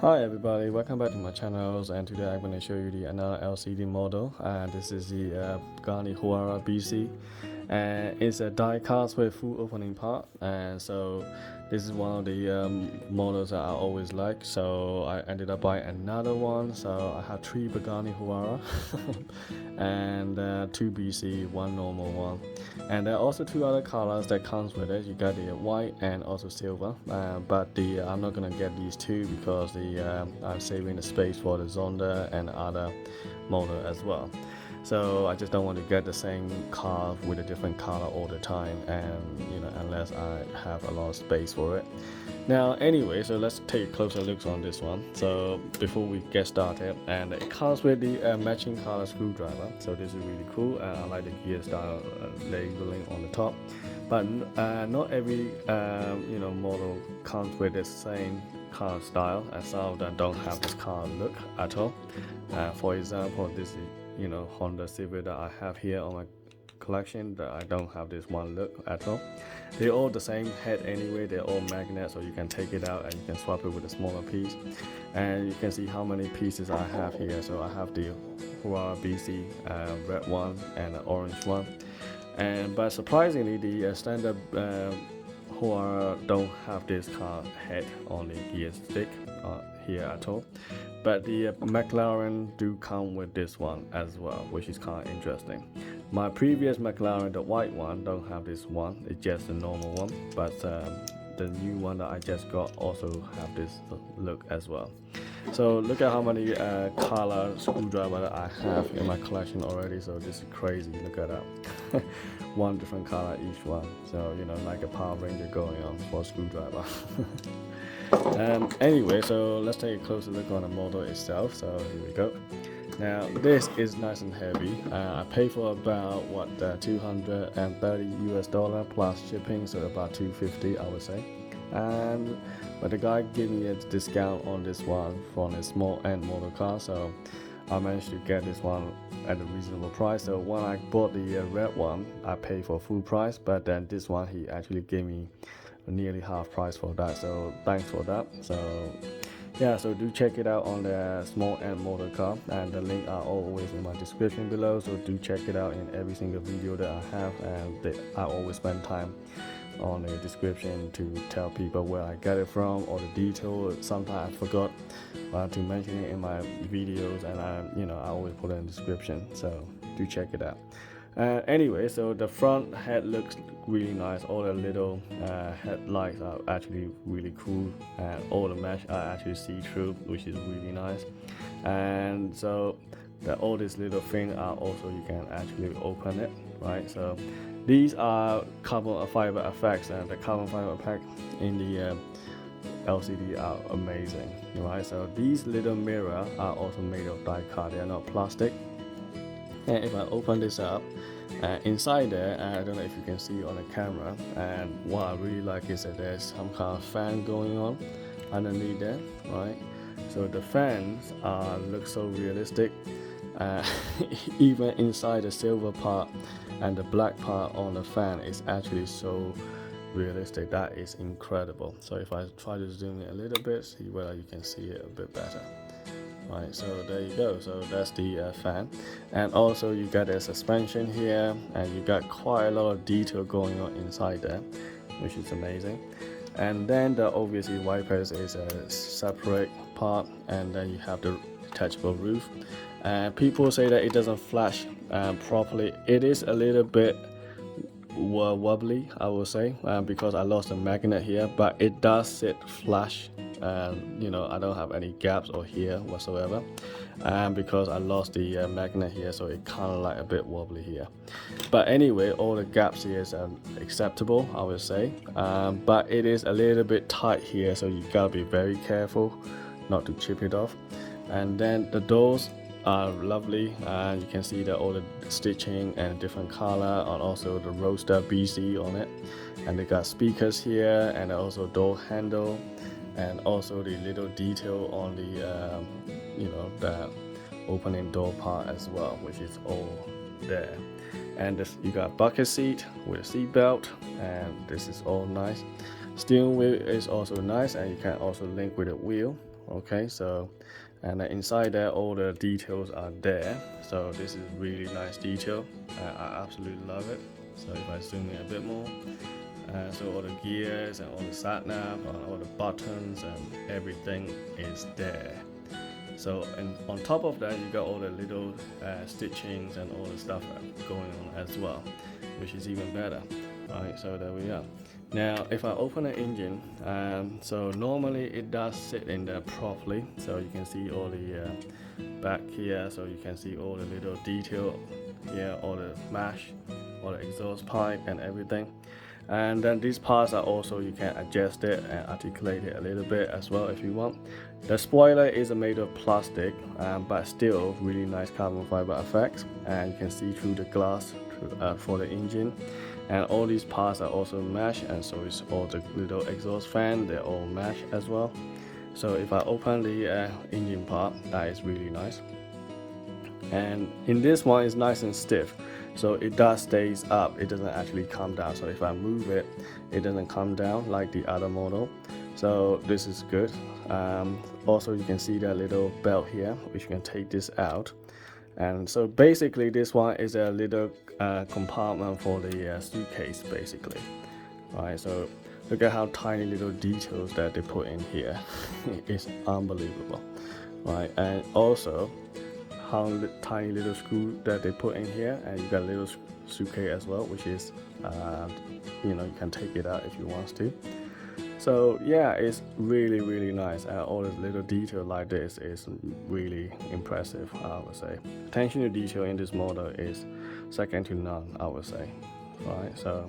Hi everybody, welcome back to my channels, and today I'm going to show you another LCD model. This is the Pagani Huayra BC, and it's a die cast with full opening part. And so this is one of the models that I always like, so I ended up buying another one. So I have 3 Pagani Huayra and 2 BC, 1 normal one, and there are also 2 other colors that comes with it. You got the white and also silver, but I'm not gonna get these 2 because I'm saving the space for the Zonda and other model as well. So I just don't want to get the same car with a different color all the time, and unless I have a lot of space for it. Now anyway, so let's take a closer look on this one. So before we get started, and it comes with the matching color screwdriver, so this is really cool. I like the gear style labeling on the top, but not every model comes with the same color style, and some of them don't have this color look at all. For example, this is Honda Civic that I have here on my collection, that I don't have this one look at all. They're all the same head anyway, they're all magnets, so you can take it out and you can swap it with a smaller piece. And you can see how many pieces I have here. So I have the Huayra BC red one and an orange one, but surprisingly the standard Huayra don't have this car head on the gear stick here at all. But the McLaren do come with this one as well, which is kind of interesting. My previous McLaren, the white one, don't have this one. It's just the normal one. But the new one that I just got also have this look as well. So look at how many color screwdriver that I have in my collection already. So this is crazy. Look at that. One different color each one. So like a Power Ranger going on for a screwdriver. Anyway, so let's take a closer look on the model itself. So here we go. Now this is nice and heavy. I paid for about $230 US plus shipping, so about $250 I would say. But the guy gave me a discount on this one from a small end model car, so I managed to get this one at a reasonable price. So when I bought the red one, I paid for full price, but then this one he actually gave me nearly half price for that, so thanks for that. So yeah, so do check it out on the small end motor car, and the link are always in my description below, so do check it out in every single video that I have. And I always spend time on the description to tell people where I get it from, or the detail. Sometimes I forgot to mention it in my videos, and I always put it in the description, so do check it out. Anyway, so the front head looks really nice. All the little headlights are actually really cool, and all the mesh are actually see-through, which is really nice. And so all these little things are also, you can actually open it, right? So these are carbon fiber effects, and the carbon fiber effect in the LCD are amazing, right? So these little mirrors are also made of die cut, they are not plastic. And if I open this up, inside there, I don't know if you can see on the camera, and what I really like is that there's some kind of fan going on underneath there, right? So the fans look so realistic. Even inside the silver part and the black part on the fan is actually so realistic. That is incredible. So if I try to zoom in a little bit, see whether you can see it a bit better. Right, so there you go. So that's the fan, and also you got a suspension here, and you got quite a lot of detail going on inside there, which is amazing. And then the obviously wipers is a separate part, and then you have the detachable roof. And people say that it doesn't flash properly. It is a little bit wobbly, I will say, because I lost a magnet here, but it does sit flush. I don't have any gaps or here whatsoever, because I lost the magnet here, so it kind of like a bit wobbly here. But anyway, all the gaps here is acceptable, I would say, but it is a little bit tight here, so you gotta be very careful not to chip it off. And then the doors are lovely, and you can see that all the stitching and different color, and also the Roadster BC on it. And they got speakers here, and also door handle, and also the little detail on the the opening door part as well, which is all there. And you got bucket seat with a seat belt, and this is all nice. Steering wheel is also nice, and you can also link with a wheel, Okay, so and inside there all the details are there, so this is really nice detail. I absolutely love it. So if I zoom in a bit more, so all the gears and all the sat nav and all the buttons and everything is there. So, and on top of that, you got all the little stitchings and all the stuff going on as well, which is even better. Right, so there we are. Now, if I open the engine, so normally it does sit in there properly. So you can see all the back here, so you can see all the little detail here, all the mash, all the exhaust pipe and everything. And then these parts are also, you can adjust it and articulate it a little bit as well if you want. The spoiler is made of plastic, but still really nice carbon fiber effects, and you can see through the glass for the engine. And all these parts are also mesh, and so is all the little exhaust fan, they're all mesh as well. So if I open the engine part, that is really nice. And in this one, it's nice and stiff, so it does stays up, it doesn't actually come down. So if I move it, it doesn't come down like the other model, so this is good. Also you can see that little belt here, which you can take this out. And so basically this one is a little compartment for the suitcase basically. Right, so look at how tiny little details that they put in here. It's unbelievable. Right, and also how tiny little screw that they put in here, and you got a little suitcase as well, which is you know, you can take it out if you want to. So yeah, it's really nice, and all this little detail like this is really impressive, I would say. Attention to detail in this model is second to none, I would say. Right, so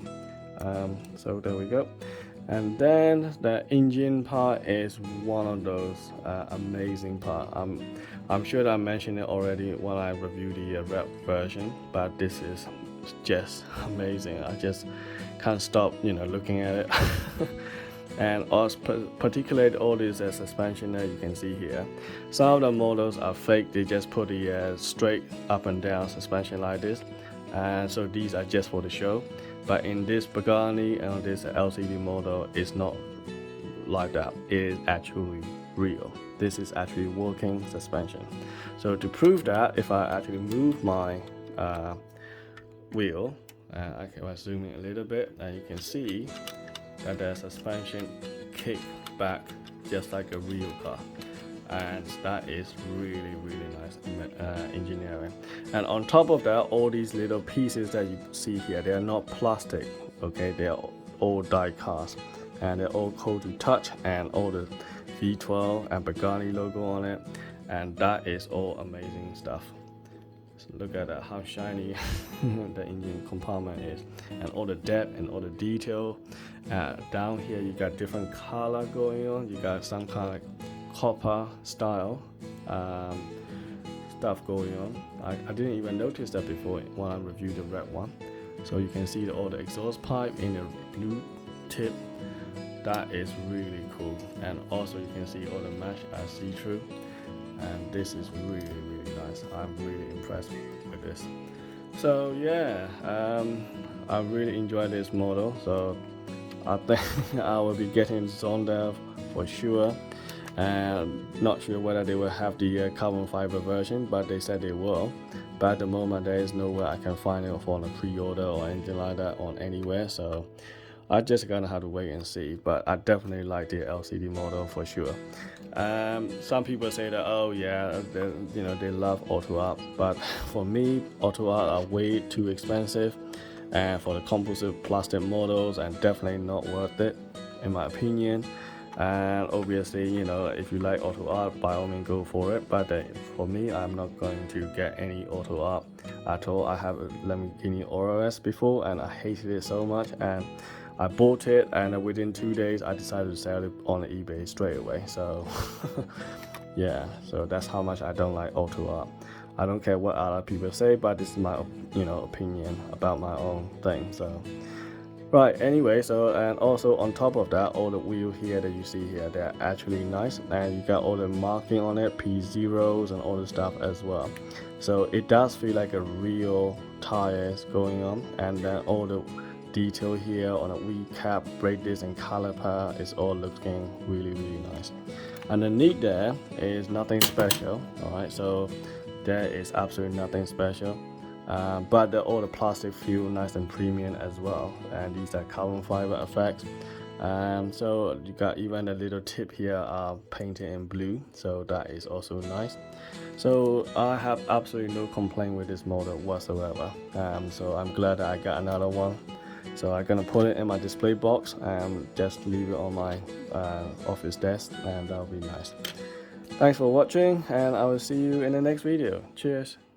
so there we go. And then the engine part is one of those amazing parts. I'm sure that I mentioned it already when I reviewed the red version, but this is just amazing. I just can't stop, you know, looking at it. And also particularly all this suspension that you can see here. Some of the models are fake, they just put the straight up and down suspension like this, and so these are just for the show. But in this Pagani and this LCD model, it's not like that. It is actually real. This is actually working suspension. So to prove that, if I actually move my wheel, I can zoom in a little bit, and you can see that the suspension kick back just like a real car, and that is really nice engineering. And on top of that, all these little pieces that you see here, they are not plastic, okay, they are all die cast, and they're all cold to touch, and all the V12 and Pagani logo on it, and that is all amazing stuff. So look at that, how shiny the engine compartment is, and all the depth and all the detail. Down here you got different color going on, you got some kind of copper style stuff going on. I didn't even notice that before when I reviewed the red one. So you can see all the exhaust pipe in the blue tip. That is really cool. And also you can see all the mesh are see-through, and this is really nice. I'm really impressed with this. So yeah, I really enjoy this model, so I think I will be getting Zonda for sure. And not sure whether they will have the carbon fiber version, but they said they will. But at the moment there is nowhere I can find it for a pre-order or anything like that on anywhere, so I just gonna have to wait and see. But I definitely like the LCD model for sure. Some people say that, oh yeah, you know, they love auto art, but for me, auto art are way too expensive, and for the composite plastic models, and definitely not worth it in my opinion. And obviously, you know, if you like auto art, by all means go for it, but for me, I'm not going to get any auto art at all. I have a Lamborghini Urus before, and I hated it so much, and I bought it, and within 2 days I decided to sell it on eBay straight away. So yeah, so that's how much I don't like auto art. I don't care what other people say, but this is my, you know, opinion about my own thing. So right, anyway, so and also on top of that, all the wheels here that you see here, they're actually nice, and you got all the marking on it, P0s and all the stuff as well. So it does feel like a real tires going on, and then all the detail here on a wheel cap, brake disc and caliper is all looking really nice. Underneath there is nothing special. All right, so there is absolutely nothing special. But all the plastic feel nice and premium as well, and these are carbon fiber effects. So you got even a little tip here painted in blue, so that is also nice. So I have absolutely no complaint with this motor whatsoever. So I'm glad that I got another one. So I'm gonna put it in my display box and just leave it on my office desk, and that'll be nice. Thanks for watching, and I will see you in the next video. Cheers.